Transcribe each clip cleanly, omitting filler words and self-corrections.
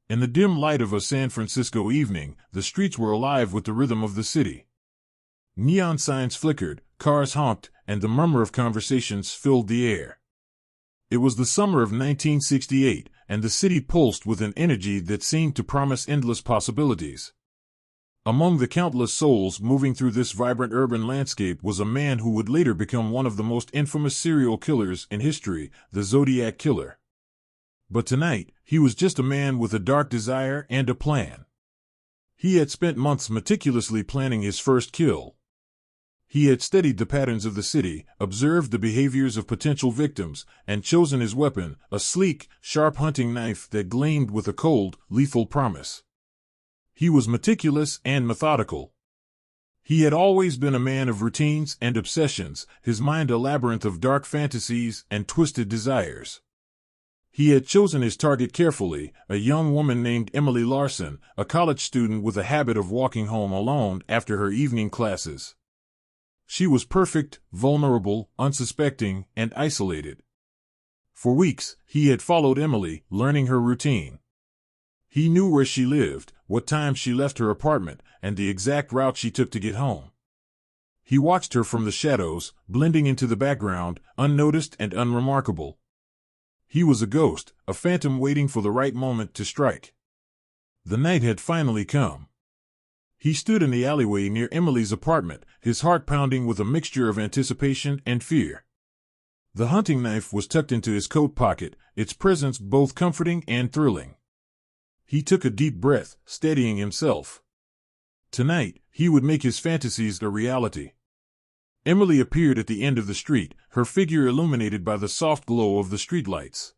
In the dim light of a San Francisco evening, the streets were alive with the rhythm of the city. Neon signs flickered, cars honked, and the murmur of conversations filled the air. It was the summer of 1968, and the city pulsed with an energy that seemed to promise endless possibilities. Among the countless souls moving through this vibrant urban landscape was a man who would later become one of the most infamous serial killers in history, the Zodiac Killer. But tonight, he was just a man with a dark desire and a plan. He had spent months meticulously planning his first kill. He had studied the patterns of the city, observed the behaviors of potential victims, and chosen his weapon, a sleek, sharp hunting knife that gleamed with a cold, lethal promise. He was meticulous and methodical. He had always been a man of routines and obsessions, his mind a labyrinth of dark fantasies and twisted desires. He had chosen his target carefully, a young woman named Emily Larson, a college student with a habit of walking home alone after her evening classes. She was perfect, vulnerable, unsuspecting, and isolated. For weeks, he had followed Emily, learning her routine. He knew where she lived, what time she left her apartment, and the exact route she took to get home. He watched her from the shadows, blending into the background, unnoticed and unremarkable. He was a ghost, a phantom waiting for the right moment to strike. The night had finally come. He stood in the alleyway near Emily's apartment, his heart pounding with a mixture of anticipation and fear. The hunting knife was tucked into his coat pocket, its presence both comforting and thrilling. He took a deep breath, steadying himself. Tonight, he would make his fantasies a reality. Emily appeared at the end of the street, her figure illuminated by the soft glow of the streetlights.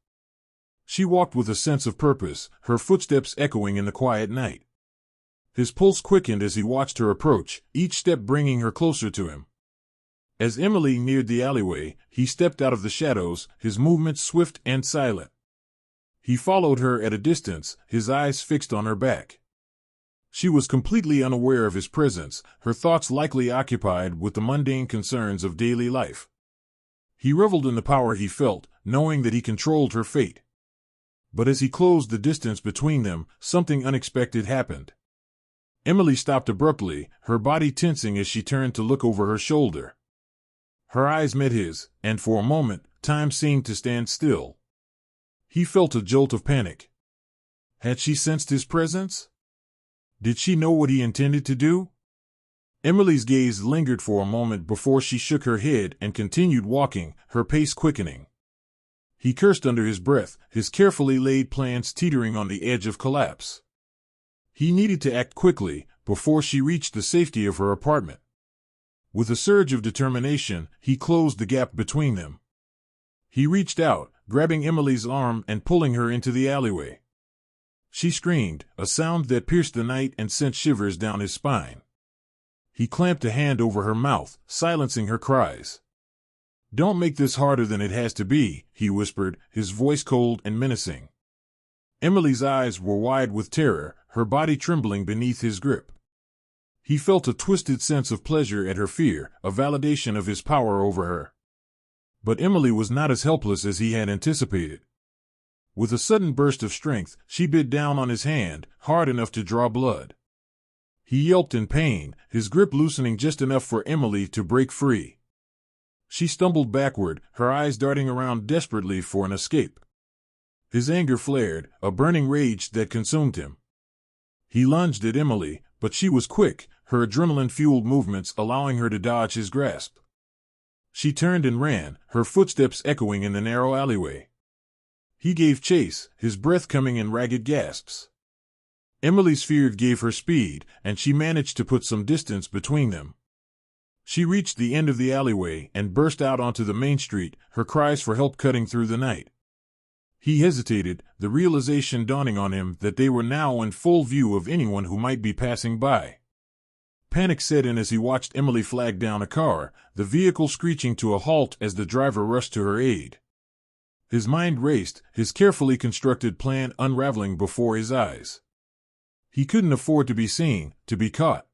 She walked with a sense of purpose, her footsteps echoing in the quiet night. His pulse quickened as he watched her approach, each step bringing her closer to him. As Emily neared the alleyway, he stepped out of the shadows, his movements swift and silent. He followed her at a distance, his eyes fixed on her back. She was completely unaware of his presence, her thoughts likely occupied with the mundane concerns of daily life. He reveled in the power he felt, knowing that he controlled her fate. But as he closed the distance between them, something unexpected happened. Emily stopped abruptly, her body tensing as she turned to look over her shoulder. Her eyes met his, and for a moment, time seemed to stand still. He felt a jolt of panic. Had she sensed his presence? Did she know what he intended to do? Emily's gaze lingered for a moment before she shook her head and continued walking, her pace quickening. He cursed under his breath, his carefully laid plans teetering on the edge of collapse. He needed to act quickly, before she reached the safety of her apartment. With a surge of determination, he closed the gap between them. He reached out, grabbing Emily's arm and pulling her into the alleyway. She screamed, a sound that pierced the night and sent shivers down his spine. He clamped a hand over her mouth, silencing her cries. "Don't make this harder than it has to be," he whispered, his voice cold and menacing. Emily's eyes were wide with terror, her body trembling beneath his grip. He felt a twisted sense of pleasure at her fear, a validation of his power over her. But Emily was not as helpless as he had anticipated. With a sudden burst of strength, she bit down on his hand, hard enough to draw blood. He yelped in pain, his grip loosening just enough for Emily to break free. She stumbled backward, her eyes darting around desperately for an escape. His anger flared, a burning rage that consumed him. He lunged at Emily, but she was quick, her adrenaline-fueled movements allowing her to dodge his grasp. She turned and ran, her footsteps echoing in the narrow alleyway. He gave chase, his breath coming in ragged gasps. Emily's fear gave her speed, and she managed to put some distance between them. She reached the end of the alleyway and burst out onto the main street, her cries for help cutting through the night. He hesitated, the realization dawning on him that they were now in full view of anyone who might be passing by. Panic set in as he watched Emily flag down a car, the vehicle screeching to a halt as the driver rushed to her aid. His mind raced, his carefully constructed plan unraveling before his eyes. He couldn't afford to be seen, to be caught.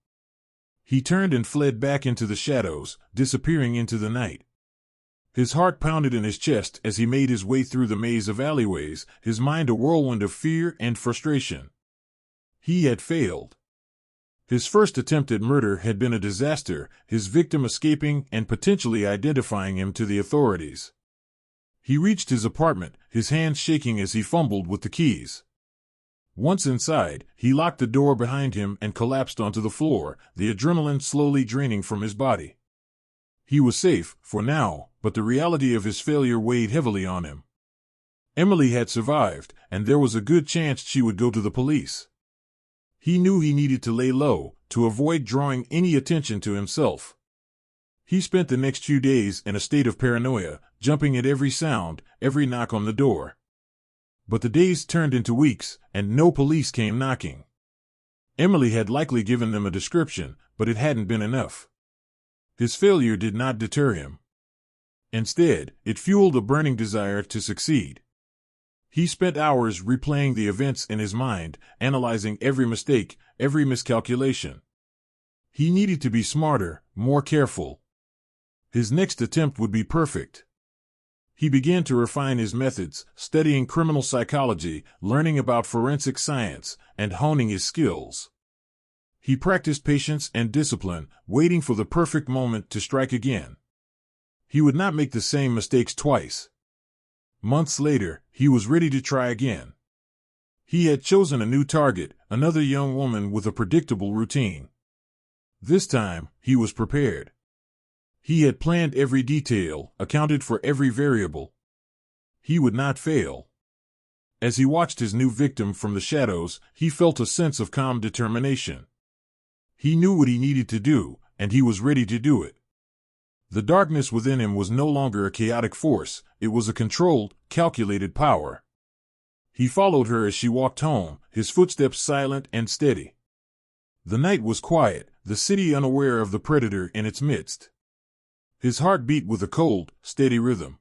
He turned and fled back into the shadows, disappearing into the night. His heart pounded in his chest as he made his way through the maze of alleyways, his mind a whirlwind of fear and frustration. He had failed. His first attempt at murder had been a disaster, his victim escaping and potentially identifying him to the authorities. He reached his apartment, his hands shaking as he fumbled with the keys. Once inside, he locked the door behind him and collapsed onto the floor, the adrenaline slowly draining from his body. He was safe, for now, but the reality of his failure weighed heavily on him. Emily had survived, and there was a good chance she would go to the police. He knew he needed to lay low, to avoid drawing any attention to himself. He spent the next few days in a state of paranoia, jumping at every sound, every knock on the door. But the days turned into weeks, and no police came knocking. Emily had likely given them a description, but it hadn't been enough. His failure did not deter him. Instead, it fueled a burning desire to succeed. He spent hours replaying the events in his mind, analyzing every mistake, every miscalculation. He needed to be smarter, more careful. His next attempt would be perfect. He began to refine his methods, studying criminal psychology, learning about forensic science, and honing his skills. He practiced patience and discipline, waiting for the perfect moment to strike again. He would not make the same mistakes twice. Months later, he was ready to try again. He had chosen a new target, another young woman with a predictable routine. This time, he was prepared. He had planned every detail, accounted for every variable. He would not fail. As he watched his new victim from the shadows, he felt a sense of calm determination. He knew what he needed to do, and he was ready to do it. The darkness within him was no longer a chaotic force, it was a controlled, calculated power. He followed her as she walked home, his footsteps silent and steady. The night was quiet, the city unaware of the predator in its midst. His heart beat with a cold, steady rhythm.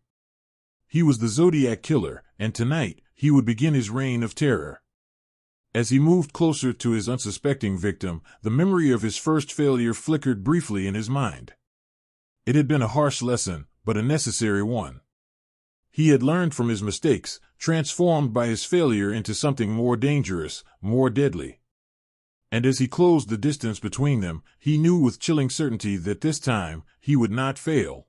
He was the Zodiac Killer, and tonight, he would begin his reign of terror. As he moved closer to his unsuspecting victim, the memory of his first failure flickered briefly in his mind. It had been a harsh lesson, but a necessary one. He had learned from his mistakes, transformed by his failure into something more dangerous, more deadly. And as he closed the distance between them, he knew with chilling certainty that this time, he would not fail.